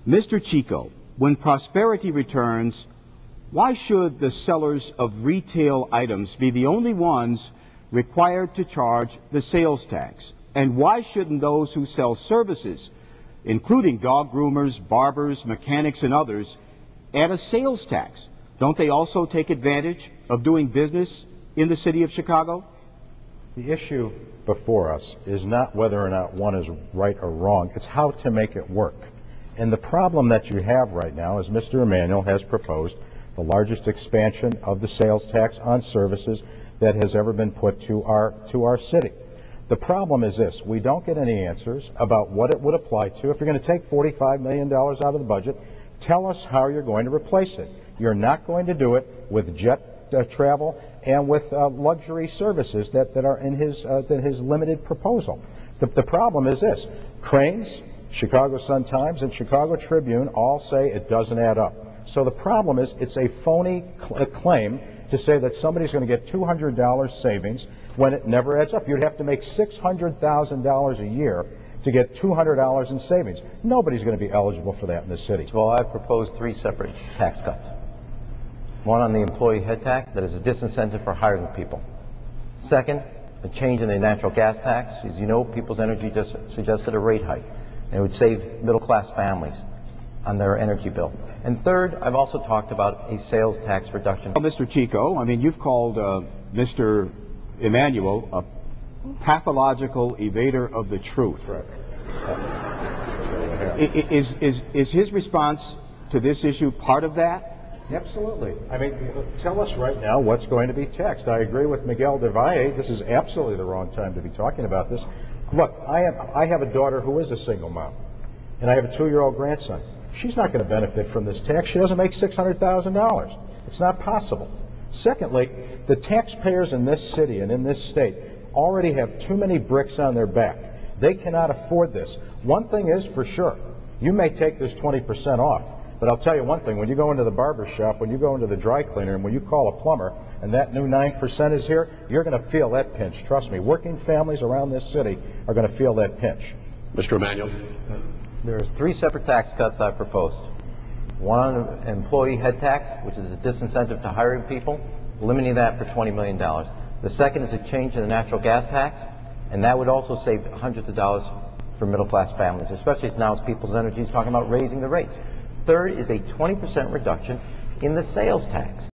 Mr. Chico, when prosperity returns, why should the sellers of retail items be the only ones required to charge the sales tax? And why shouldn't those who sell services, including dog groomers, barbers, mechanics, and others, add a sales tax? Don't they also take advantage of doing business in the city of Chicago? The issue before us is not whether or not one is right or wrong, it's how to make it work. And the problem that you have right now is Mr. Emanuel has proposed the largest expansion of the sales tax on services that has ever been put to our city. The problem is this: we don't get any answers about what it would apply to. If you're going to take $45 million out of the budget, tell us how you're going to replace it. You're not going to do it with jet travel and with luxury services that are in his limited proposal. The problem is this: Cranes, Chicago Sun-Times, and Chicago Tribune all say it doesn't add up. So the problem is it's a phony claim to say that somebody's going to get $200 savings when it never adds up. You'd have to make $600,000 a year to get $200 in savings. Nobody's going to be eligible for that in this city. Well, I've proposed 3 separate tax cuts. One on the employee head tax that is a disincentive for hiring people. Second, a change in the natural gas tax. As you know, People's Energy just suggested a rate hike, and it would save middle-class families on their energy bill. And third, I've also talked about a sales tax reduction. Well, Mr. Chico, I mean, you've called Mr. Emanuel a pathological evader of the truth. Right. Is his response to this issue part of that? Absolutely. I mean, tell us right now what's going to be taxed. I agree with Miguel de Valle. This is absolutely the wrong time to be talking about this. Look, I have a daughter who is a single mom, and I have a 2-year-old grandson. She's not going to benefit from this tax. She doesn't make $600,000. It's not possible. Secondly, the taxpayers in this city and in this state already have too many bricks on their back. They cannot afford this. One thing is for sure, you may take this 20% off, but I'll tell you one thing: when you go into the barber shop, when you go into the dry cleaner, and when you call a plumber, and that new 9% is here, you're going to feel that pinch. Trust me, working families around this city are going to feel that pinch. Mr. Emanuel. There's 3 separate tax cuts I've proposed. One on employee head tax, which is a disincentive to hiring people, eliminating that for $20 million. The second is a change in the natural gas tax, and that would also save hundreds of dollars for middle-class families, especially now as People's Energy is talking about raising the rates. Third is a 20% reduction in the sales tax.